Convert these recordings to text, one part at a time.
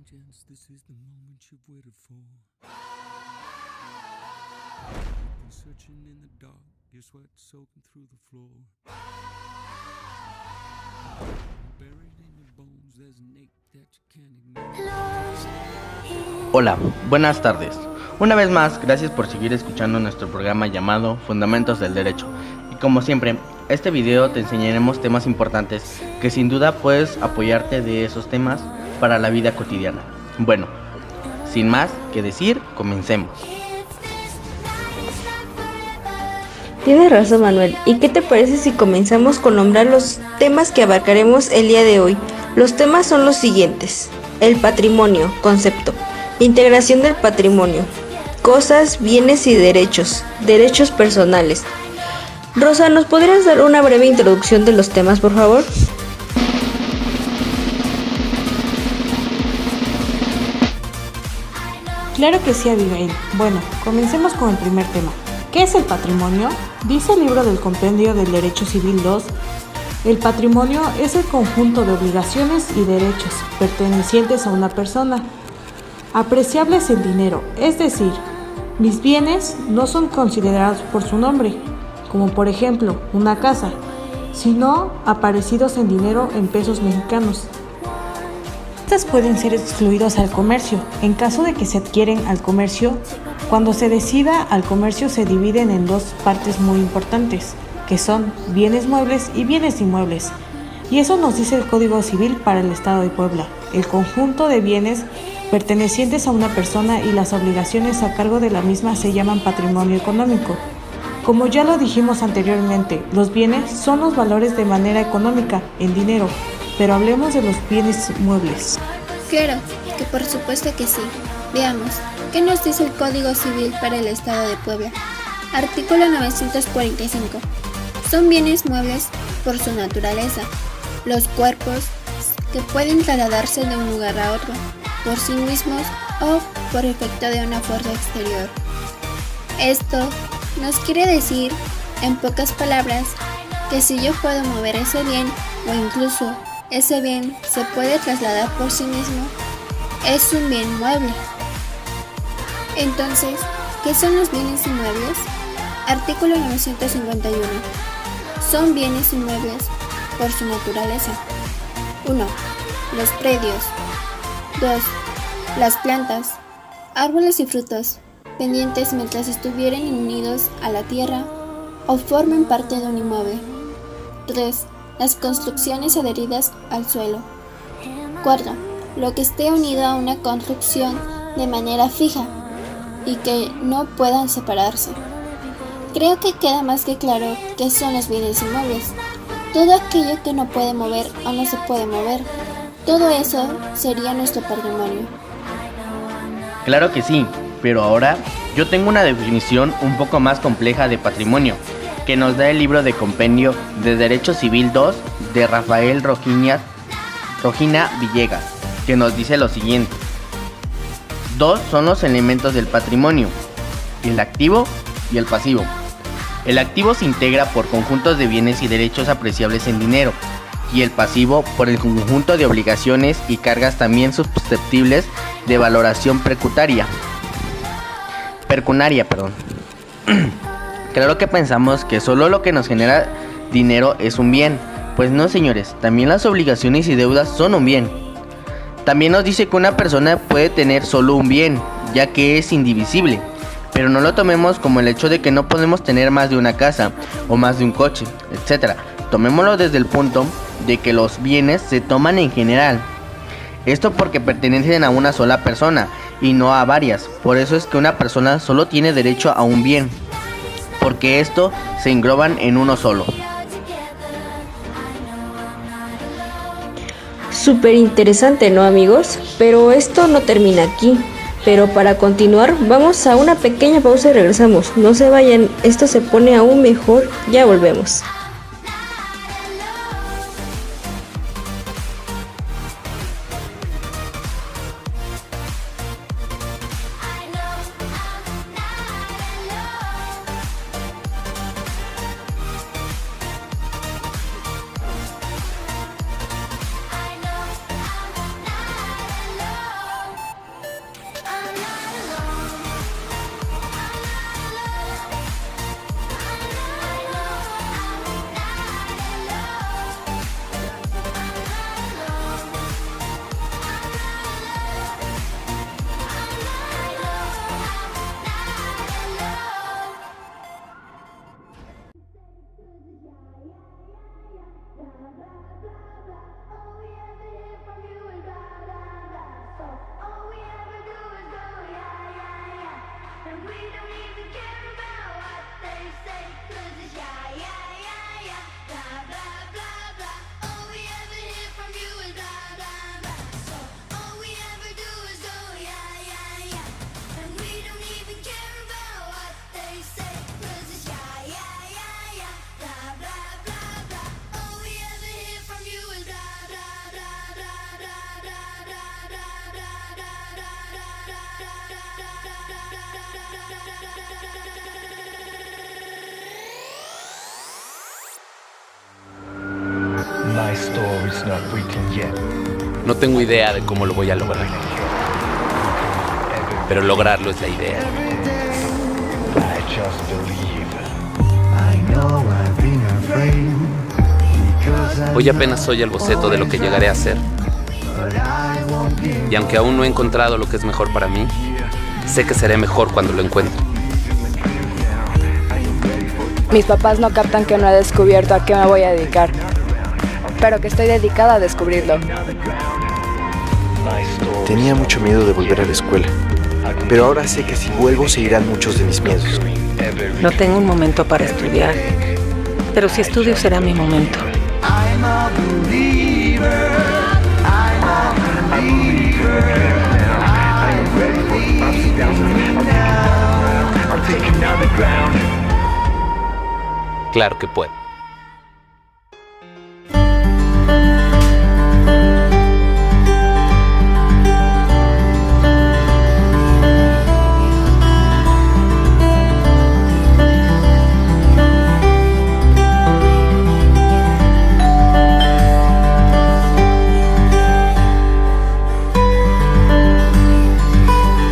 chance, this is the moment you've waited for. You've been searching in the dark, your sweat soaking through the floor. Buried in your bones, there's an ache that you can't ignore. Hola, buenas tardes. Una vez más, gracias por seguir escuchando nuestro programa llamado Fundamentos del Derecho. Y como siempre, este video te enseñaremos temas importantes que sin duda puedes apoyarte de esos temas para la vida cotidiana. Bueno, sin más que decir, comencemos. Tienes razón, Manuel. ¿Y qué te parece si comenzamos con nombrar los temas que abarcaremos el día de hoy? Los temas son los siguientes: el patrimonio, concepto, integración del patrimonio, cosas, bienes y derechos, derechos personales. Rosa, ¿nos podrías dar una breve introducción de los temas, por favor? Claro que sí, Abigail. Bueno, comencemos con el primer tema. ¿Qué es el patrimonio? Dice el libro del Compendio del Derecho Civil 2, el patrimonio es el conjunto de obligaciones y derechos pertenecientes a una persona, apreciables en dinero, es decir, mis bienes no son considerados por su nombre, como por ejemplo una casa, sino aparecidos en dinero en pesos mexicanos. Estas pueden ser excluidos al comercio. En caso de que se adquieren al comercio, cuando se decida al comercio se dividen en dos partes muy importantes, que son bienes muebles y bienes inmuebles. Y eso nos dice el Código Civil para el Estado de Puebla. El conjunto de bienes pertenecientes a una persona y las obligaciones a cargo de la misma se llaman patrimonio económico. Como ya lo dijimos anteriormente, los bienes son los valores de manera económica, en dinero, pero hablemos de los bienes muebles. Claro, que por supuesto que sí. Veamos, ¿qué nos dice el Código Civil para el Estado de Puebla? Artículo 945. Son bienes muebles por su naturaleza, los cuerpos que pueden trasladarse de un lugar a otro, por sí mismos o por efecto de una fuerza exterior. Esto nos quiere decir, en pocas palabras, que si yo puedo mover ese bien, o incluso ese bien se puede trasladar por sí mismo, es un bien mueble. Entonces, ¿qué son los bienes inmuebles? Artículo 951. Son bienes inmuebles por su naturaleza. 1. Los predios. 2. Las plantas, árboles y frutos, pendientes mientras estuvieran unidos a la tierra o formen parte de un inmueble. 3. Las construcciones adheridas al suelo. 4. Lo que esté unido a una construcción de manera fija y que no puedan separarse. Creo que queda más que claro qué son los bienes inmuebles. Todo aquello que no puede mover o no se puede mover. Todo eso sería nuestro patrimonio. Claro que sí, pero ahora yo tengo una definición un poco más compleja de patrimonio, que nos da el libro de Compendio de Derecho Civil 2 de Rafael Rogina Villegas, que nos dice lo siguiente. Dos son los elementos del patrimonio, el activo y el pasivo. El activo se integra por conjuntos de bienes y derechos apreciables en dinero, y el pasivo por el conjunto de obligaciones y cargas también susceptibles de valoración pecunaria. Claro que pensamos que solo lo que nos genera dinero es un bien. Pues no, señores, también las obligaciones y deudas son un bien. También nos dice que una persona puede tener solo un bien, ya que es indivisible. Pero no lo tomemos como el hecho de que no podemos tener más de una casa o más de un coche, etc. Tomémoslo desde el punto de que los bienes se toman en general. Esto porque pertenecen a una sola persona y no a varias. Por eso es que una persona solo tiene derecho a un bien, porque esto se engloban en uno solo. Súper interesante, ¿no, amigos? Pero esto no termina aquí. Pero para continuar, vamos a una pequeña pausa y regresamos. No se vayan, esto se pone aún mejor. Ya volvemos. No tengo idea de cómo lo voy a lograr, pero lograrlo es la idea. Hoy apenas soy el boceto de lo que llegaré a ser. Y aunque aún no he encontrado lo que es mejor para mí, sé que seré mejor cuando lo encuentre. Mis papás no captan que no he descubierto a qué me voy a dedicar, pero que estoy dedicada a descubrirlo. Tenía mucho miedo de volver a la escuela, pero ahora sé que si vuelvo se irán muchos de mis miedos. No tengo un momento para estudiar, pero si estudio será mi momento. Claro que puedo.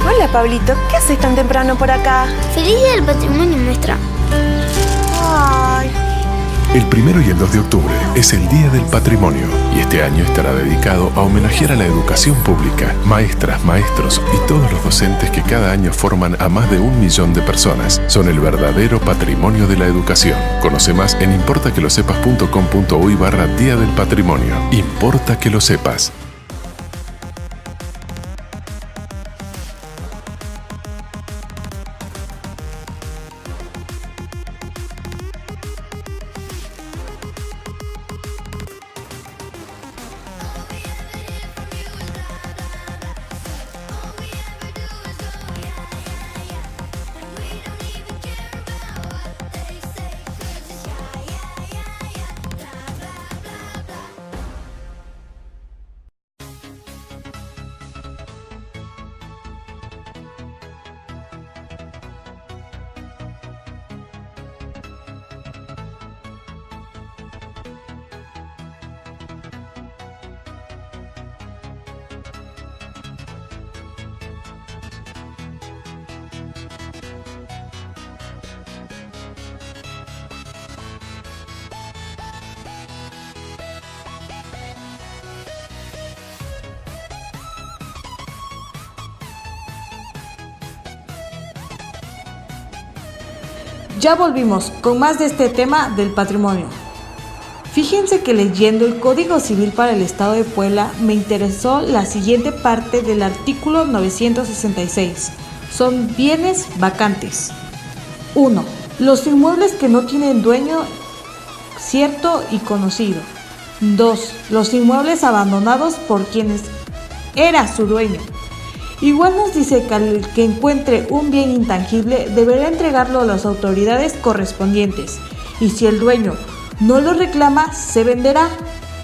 Hola, Pablito, ¿qué haces tan temprano por acá? Feliz Día del Patrimonio, maestra. Ay. El 1 y el 2 de octubre es el Día del Patrimonio y este año estará dedicado a homenajear a la educación pública, maestras, maestros y todos los docentes que cada año forman a más de 1 millón de personas. Son el verdadero patrimonio de la educación. Conoce más en importaquelosepas.com.uy/Día del Patrimonio. Importa que lo sepas. Ya volvimos con más de este tema del patrimonio. Fíjense que leyendo el Código Civil para el Estado de Puebla me interesó la siguiente parte del artículo 966. Son bienes vacantes. 1. Los inmuebles que no tienen dueño cierto y conocido. 2. Los inmuebles abandonados por quienes era su dueño. Igual nos dice que al que encuentre un bien intangible deberá entregarlo a las autoridades correspondientes y si el dueño no lo reclama, se venderá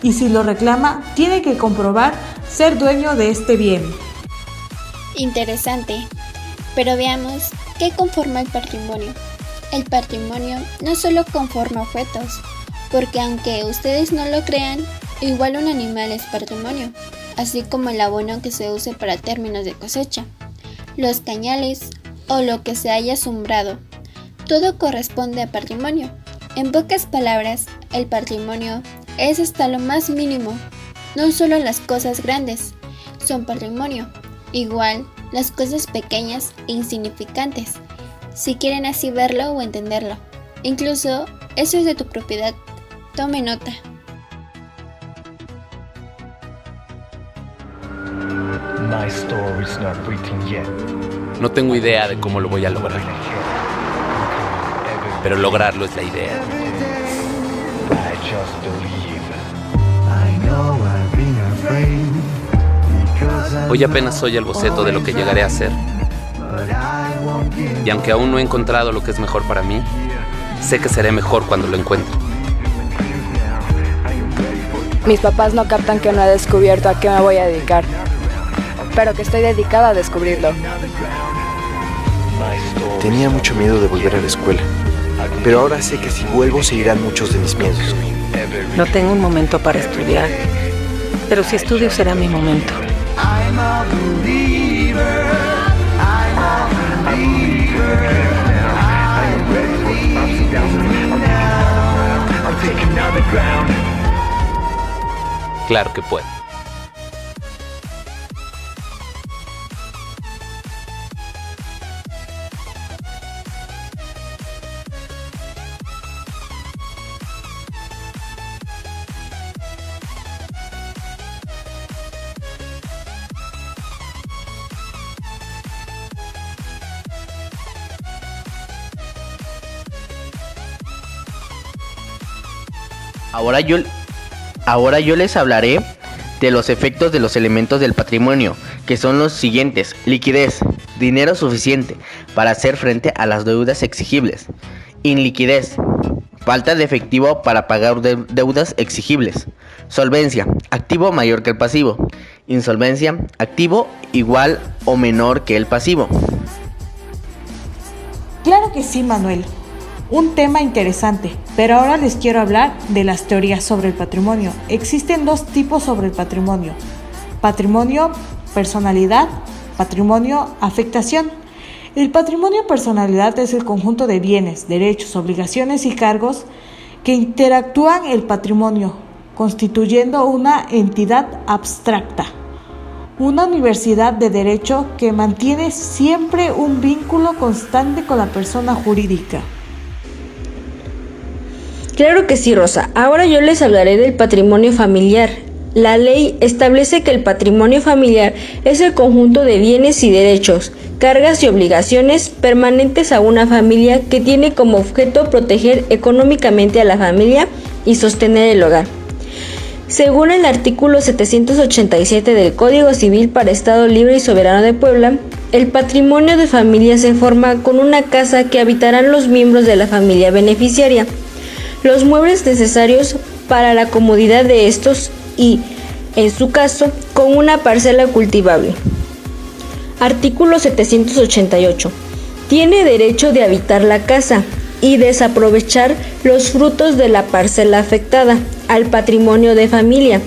y si lo reclama, tiene que comprobar ser dueño de este bien. Interesante, pero veamos qué conforma el patrimonio. El patrimonio no solo conforma objetos, porque aunque ustedes no lo crean, igual un animal es patrimonio, así como el abono que se use para términos de cosecha, los cañales o lo que se haya sembrado. Todo corresponde a patrimonio. En pocas palabras, el patrimonio es hasta lo más mínimo. No solo las cosas grandes son patrimonio, igual las cosas pequeñas e insignificantes, si quieren así verlo o entenderlo. Incluso eso es de tu propiedad. Tome nota. No tengo idea de cómo lo voy a lograr, pero lograrlo es la idea. Hoy apenas soy el boceto de lo que llegaré a ser. Y aunque aún no he encontrado lo que es mejor para mí, sé que seré mejor cuando lo encuentre. Mis papás no captan que no he descubierto a qué me voy a dedicar, pero que estoy dedicada a descubrirlo. Tenía mucho miedo de volver a la escuela, pero ahora sé que si vuelvo se irán muchos de mis miedos. No tengo un momento para estudiar, pero si estudio será mi momento. Claro que puedo. Ahora yo les hablaré de los efectos de los elementos del patrimonio, que son los siguientes: liquidez, dinero suficiente para hacer frente a las deudas exigibles; inliquidez, falta de efectivo para pagar deudas exigibles; solvencia, activo mayor que el pasivo; insolvencia, activo igual o menor que el pasivo. Claro que sí, Manuel. Un tema interesante, pero ahora les quiero hablar de las teorías sobre el patrimonio. Existen dos tipos sobre el patrimonio: patrimonio personalidad, patrimonio afectación. El patrimonio personalidad es el conjunto de bienes, derechos, obligaciones y cargos que interactúan el patrimonio, constituyendo una entidad abstracta. Una universidad de derecho que mantiene siempre un vínculo constante con la persona jurídica. Claro que sí, Rosa. Ahora yo les hablaré del patrimonio familiar. La ley establece que el patrimonio familiar es el conjunto de bienes y derechos, cargas y obligaciones permanentes a una familia que tiene como objeto proteger económicamente a la familia y sostener el hogar. Según el artículo 787 del Código Civil para Estado Libre y Soberano de Puebla, el patrimonio de familia se forma con una casa que habitarán los miembros de la familia beneficiaria, los muebles necesarios para la comodidad de estos y, en su caso, con una parcela cultivable. Artículo 788. Tiene derecho de habitar la casa y desaprovechar los frutos de la parcela afectada al patrimonio de familia,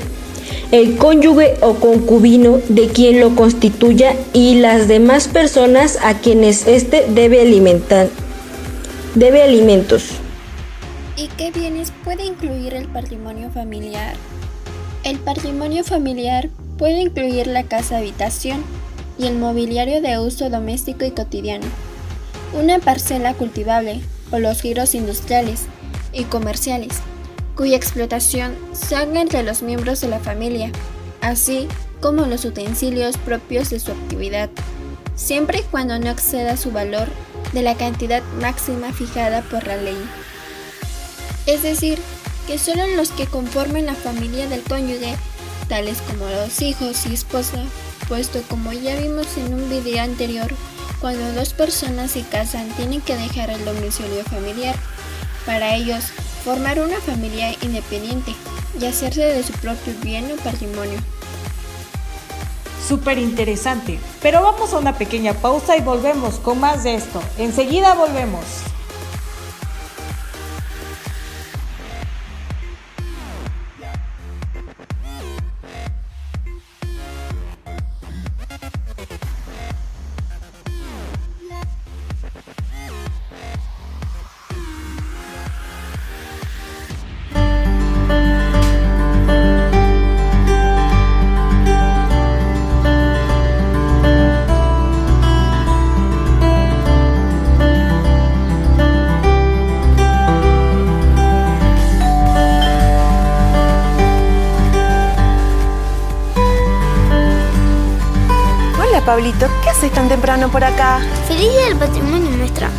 el cónyuge o concubino de quien lo constituya y las demás personas a quienes éste debe alimentos. ¿Y qué bienes puede incluir el patrimonio familiar? El patrimonio familiar puede incluir la casa habitación y el mobiliario de uso doméstico y cotidiano, una parcela cultivable o los giros industriales y comerciales, cuya explotación se haga entre los miembros de la familia, así como los utensilios propios de su actividad, siempre y cuando no exceda su valor de la cantidad máxima fijada por la ley. Es decir, que solo los que conformen la familia del cónyuge, tales como los hijos y esposa, puesto como ya vimos en un video anterior, cuando dos personas se casan tienen que dejar el domicilio familiar, para ellos formar una familia independiente y hacerse de su propio bien o patrimonio. Súper interesante, pero vamos a una pequeña pausa y volvemos con más de esto. Enseguida volvemos. Pablito, ¿qué haces tan temprano por acá? Feliz día del patrimonio, maestra.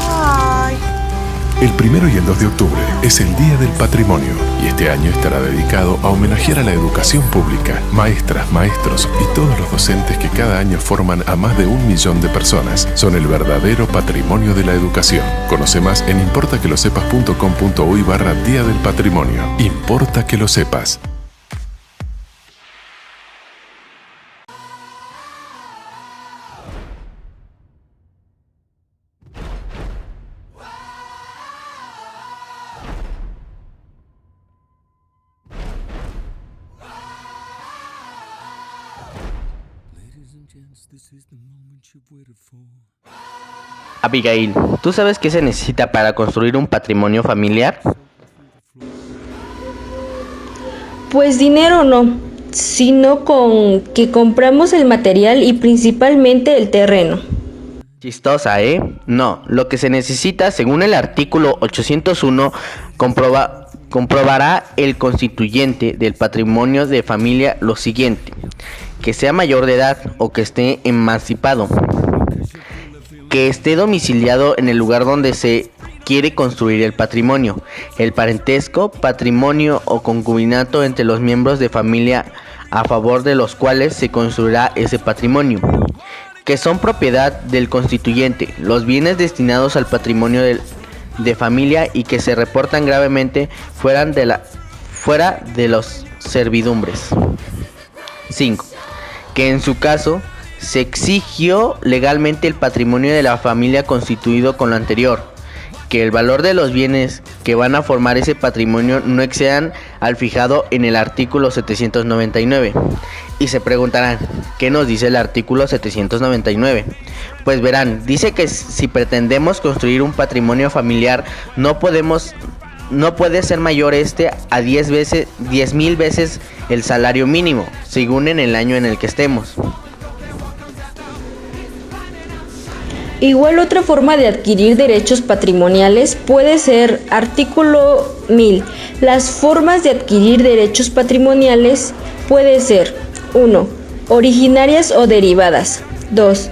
Ay. El 1 y el 2 de octubre es el Día del Patrimonio y este año estará dedicado a homenajear a la educación pública, maestras, maestros y todos los docentes que cada año forman a más de 1 millón de personas. Son el verdadero patrimonio de la educación. Conoce más en importaquelosepas.com.uy/Día del Patrimonio. Importa que lo sepas. Abigail, ¿tú sabes qué se necesita para construir un patrimonio familiar? Pues dinero no, sino con que compramos el material y principalmente el terreno. Chistosa, ¿eh? No, lo que se necesita, según el artículo 801, comprobará el constituyente del patrimonio de familia lo siguiente: que sea mayor de edad o que esté emancipado, que esté domiciliado en el lugar donde se quiere construir el patrimonio, el parentesco, patrimonio o concubinato entre los miembros de familia a favor de los cuales se construirá ese patrimonio, que son propiedad del constituyente, los bienes destinados al patrimonio de familia y que se reportan gravemente fuera de los servidumbres. 5. Que en su caso se exigió legalmente el patrimonio de la familia constituido con lo anterior, que el valor de los bienes que van a formar ese patrimonio no excedan al fijado en el artículo 799. Y se preguntarán, ¿qué nos dice el artículo 799? Pues verán, dice que si pretendemos construir un patrimonio familiar, no puede ser mayor a 10,000 veces el salario mínimo, según en el año en el que estemos. Igual otra forma de adquirir derechos patrimoniales puede ser artículo 1000. Las formas de adquirir derechos patrimoniales puede ser 1. Originarias o derivadas. 2.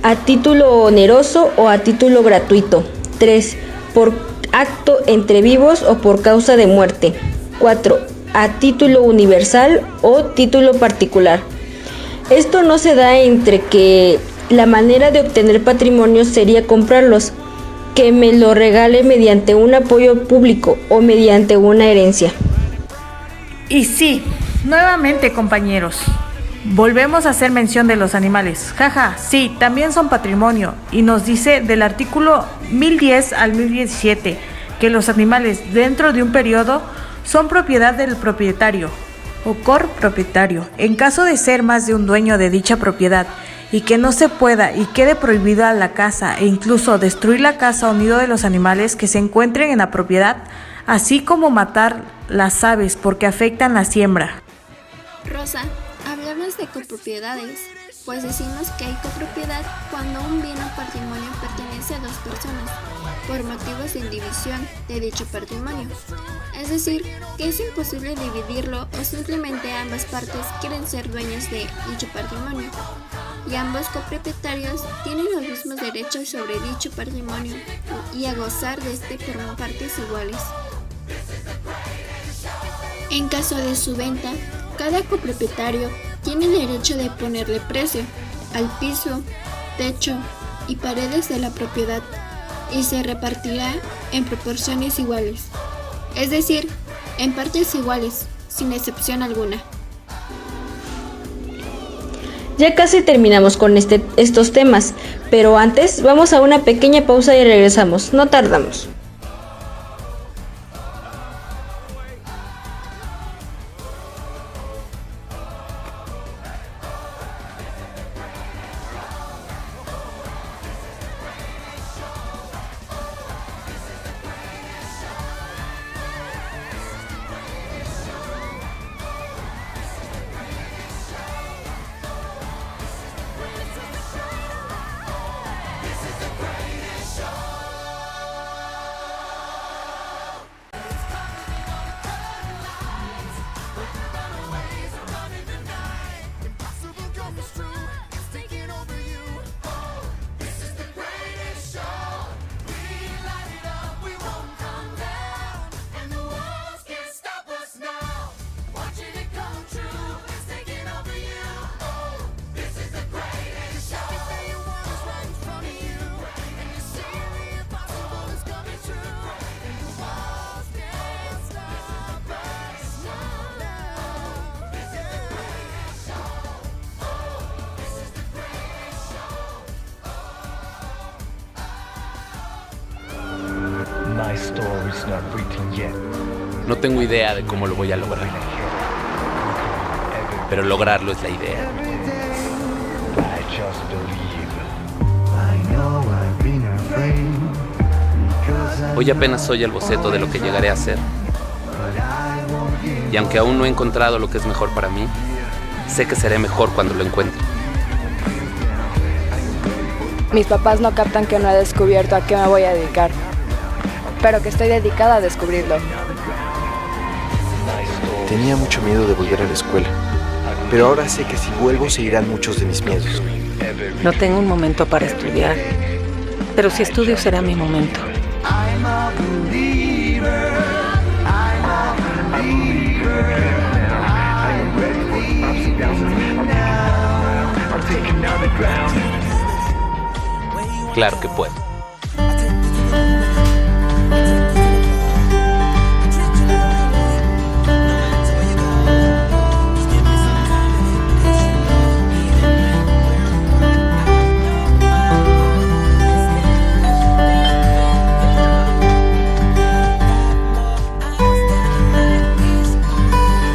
A título oneroso o a título gratuito. 3. Por acto entre vivos o por causa de muerte. 4. A título universal o título particular. Esto no se da entre que la manera de obtener patrimonio sería comprarlos, que me lo regale mediante un apoyo público o mediante una herencia. Y sí, nuevamente compañeros, volvemos a hacer mención de los animales. Jaja, sí, también son patrimonio. Y nos dice del artículo 1010 al 1017 que los animales dentro de un periodo son propiedad del propietario o corpropietario. En caso de ser más de un dueño de dicha propiedad y que no se pueda y quede prohibida la caza e incluso destruir la casa o nido de los animales que se encuentren en la propiedad, así como matar las aves porque afectan la siembra. Rosa, hablamos de copropiedades, pues decimos que hay copropiedad cuando un bien o patrimonio pertenece a dos personas por motivos de indivisión de dicho patrimonio. Es decir, que es imposible dividirlo o simplemente ambas partes quieren ser dueñas de dicho patrimonio y ambos copropietarios tienen los mismos derechos sobre dicho patrimonio y a gozar de este por partes iguales. En caso de su venta, cada copropietario tiene el derecho de ponerle precio al piso, techo y paredes de la propiedad y se repartirá en proporciones iguales, es decir, en partes iguales, sin excepción alguna. Ya casi terminamos con estos temas, pero antes vamos a una pequeña pausa y regresamos, no tardamos. No tengo idea de cómo lo voy a lograr, pero lograrlo es la idea. Hoy apenas soy el boceto de lo que llegaré a ser. Y aunque aún no he encontrado lo que es mejor para mí, sé que seré mejor cuando lo encuentre. Mis papás no captan que no he descubierto a qué me voy a dedicar, pero que estoy dedicada a descubrirlo. Tenía mucho miedo de volver a la escuela, pero ahora sé que si vuelvo se irán muchos de mis miedos. No tengo un momento para estudiar, pero si estudio será mi momento. Claro que puedo.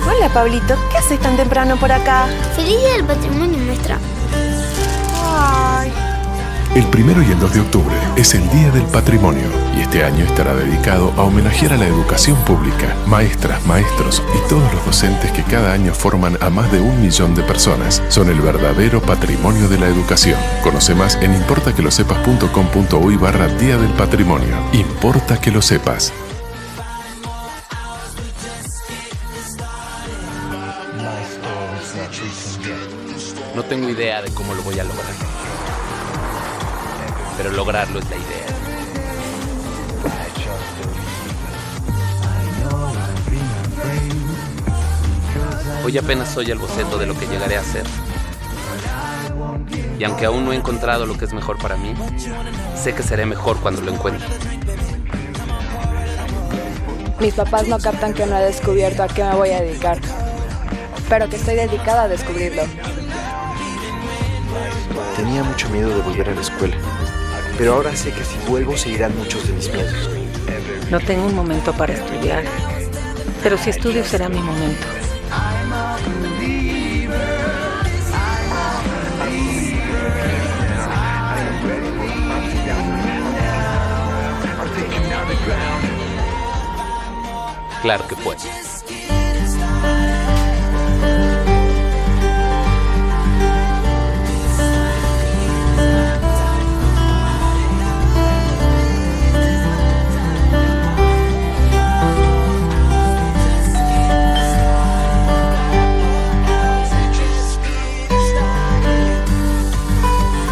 Hola, Pablito, ¿qué haces tan temprano por acá? Feliz Día del Patrimonio, maestra. Ay. El 1 y el 2 de octubre es el Día del Patrimonio y este año estará dedicado a homenajear a la educación pública, maestras, maestros y todos los docentes que cada año forman a más de 1 millón de personas. Son el verdadero patrimonio de la educación. Conoce más en importaquelosepas.com.uy/Día del Patrimonio. Importa que lo sepas. No tengo idea de cómo lo voy a lograr, pero lograrlo es la idea. Hoy apenas soy el boceto de lo que llegaré a ser. Y aunque aún no he encontrado lo que es mejor para mí, sé que seré mejor cuando lo encuentre. Mis papás no captan que no he descubierto a qué me voy a dedicar, pero que estoy dedicada a descubrirlo. Tenía mucho miedo de volver a la escuela, pero ahora sé que si vuelvo se irán muchos de mis miedos. No tengo un momento para estudiar, pero si estudio será mi momento. Claro que puedo.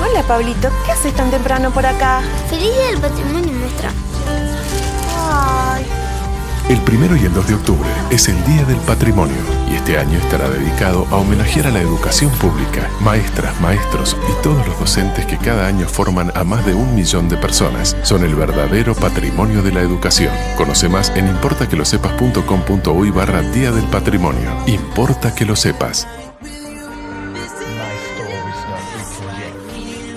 Hola, Pablito, ¿qué haces tan temprano por acá? Feliz Día del Patrimonio, maestra. Ay. El 1 y el 2 de octubre es el Día del Patrimonio y este año estará dedicado a homenajear a la educación pública, maestras, maestros y todos los docentes que cada año forman a más de 1 millón de personas. Son el verdadero patrimonio de la educación. Conoce más en importaquelosepas.com.uy/Día del Patrimonio. Importa que lo sepas.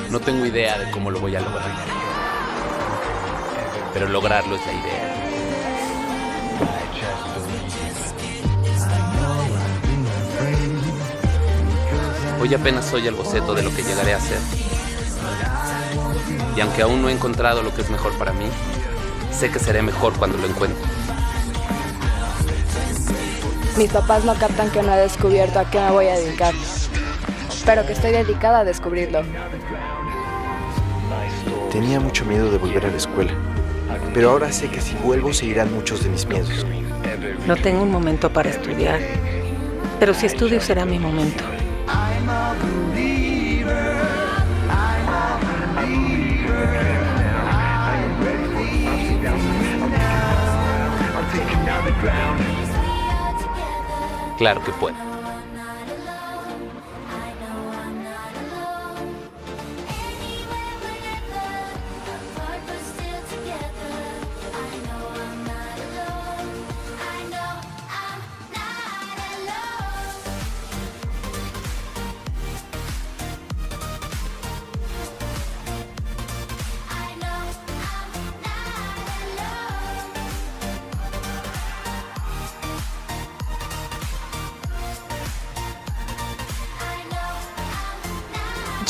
No tengo idea de cómo lo voy a lograr, pero lograrlo es la idea. Hoy apenas soy el boceto de lo que llegaré a ser. Y aunque aún no he encontrado lo que es mejor para mí, sé que seré mejor cuando lo encuentre. Mis papás no captan que no he descubierto a qué me voy a dedicar, pero que estoy dedicada a descubrirlo. Tenía mucho miedo de volver a la escuela, pero ahora sé que si vuelvo se irán muchos de mis miedos. No tengo un momento para estudiar, pero si estudio será mi momento. Claro que puedo.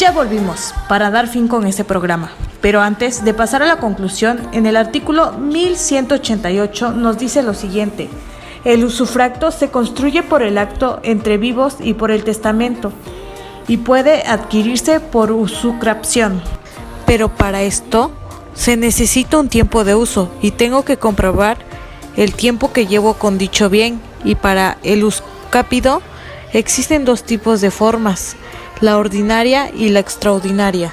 Ya volvimos para dar fin con este programa, pero antes de pasar a la conclusión, en el artículo 1188 nos dice lo siguiente: el usufracto se construye por el acto entre vivos y por el testamento, y puede adquirirse por usucrapción. Pero para esto se necesita un tiempo de uso y tengo que comprobar el tiempo que llevo con dicho bien, y para el uscápido existen dos tipos de formas: la ordinaria y la extraordinaria.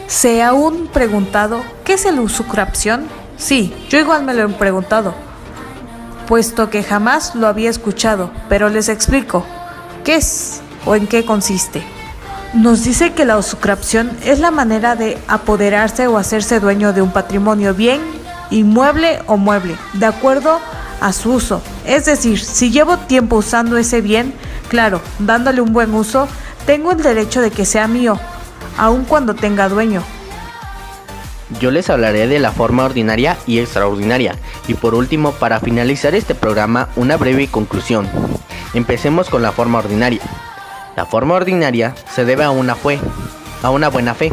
¿Se ha aún preguntado qué es el usucrapción? Sí, yo igual me lo he preguntado, puesto que jamás lo había escuchado, pero les explico qué es o en qué consiste. Nos dice que la usucrapción es la manera de apoderarse o hacerse dueño de un patrimonio, bien inmueble o mueble, de acuerdo a su uso. Es decir, si llevo tiempo usando ese bien, claro, dándole un buen uso, tengo el derecho de que sea mío, aun cuando tenga dueño. Yo les hablaré de la forma ordinaria y extraordinaria, y por último, para finalizar este programa, una breve conclusión. Empecemos con la forma ordinaria. La forma ordinaria se debe a una buena fe,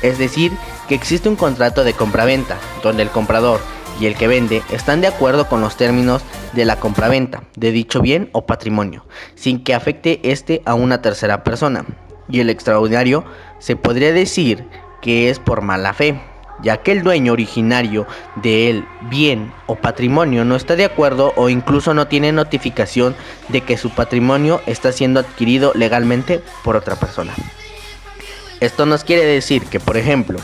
es decir, que existe un contrato de compraventa, donde el comprador y el que vende están de acuerdo con los términos de la compraventa de dicho bien o patrimonio, sin que afecte a una tercera persona. Y el extraordinario se podría decir que es por mala fe, ya que el dueño originario del bien o patrimonio no está de acuerdo o incluso no tiene notificación de que su patrimonio está siendo adquirido legalmente por otra persona. Esto nos quiere decir que, por ejemplo,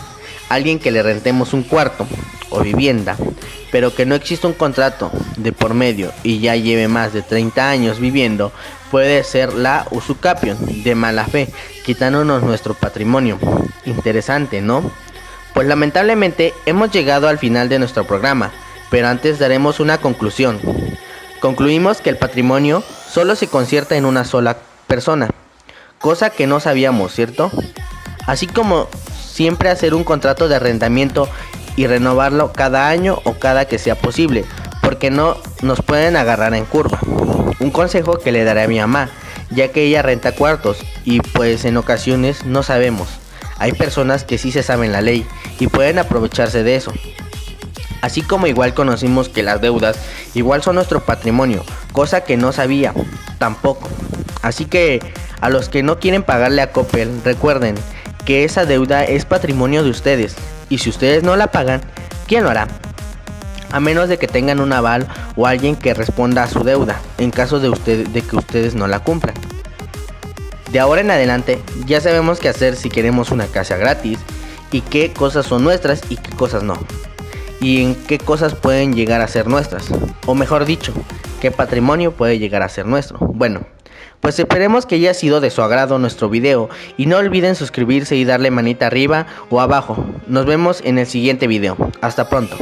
alguien que le rentemos un cuarto o vivienda, pero que no existe un contrato de por medio y ya lleve más de 30 años viviendo, puede ser la usucapión de mala fe, quitándonos nuestro patrimonio. Interesante, ¿no? Pues lamentablemente hemos llegado al final de nuestro programa, pero antes daremos una conclusión. Concluimos que el patrimonio solo se concierta en una sola persona, cosa que no sabíamos, ¿cierto? Así como siempre hacer un contrato de arrendamiento y renovarlo cada año o cada que sea posible, porque no nos pueden agarrar en curva. Un consejo que le daré a mi mamá, ya que ella renta cuartos y pues en ocasiones no sabemos. Hay personas que sí se saben la ley y pueden aprovecharse de eso. Así como igual conocimos que las deudas igual son nuestro patrimonio, cosa que no sabía tampoco. Así que a los que no quieren pagarle a Coppel, recuerden que esa deuda es patrimonio de ustedes, y si ustedes no la pagan, ¿quién lo hará? A menos de que tengan un aval o alguien que responda a su deuda en caso de que ustedes no la cumplan. De ahora en adelante ya sabemos qué hacer si queremos una casa gratis, y qué cosas son nuestras y qué cosas no, y en qué cosas pueden llegar a ser nuestras, o mejor dicho, qué patrimonio puede llegar a ser nuestro. Bueno, pues esperemos que haya sido de su agrado nuestro video, y no olviden suscribirse y darle manita arriba o abajo. Nos vemos en el siguiente video. Hasta pronto.